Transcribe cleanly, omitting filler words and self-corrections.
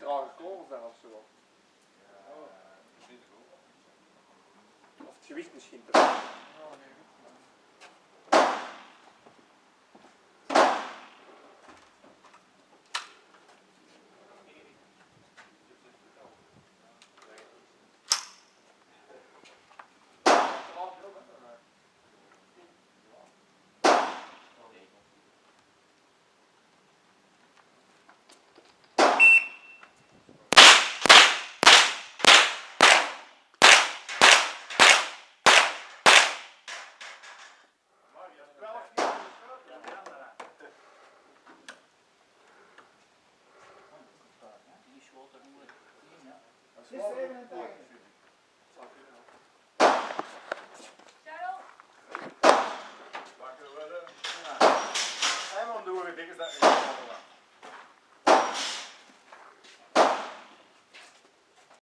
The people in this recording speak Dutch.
trage korrels dan of zo. Of het gewicht misschien te veel. Dit is 87. Hij moet doen, ik denk dat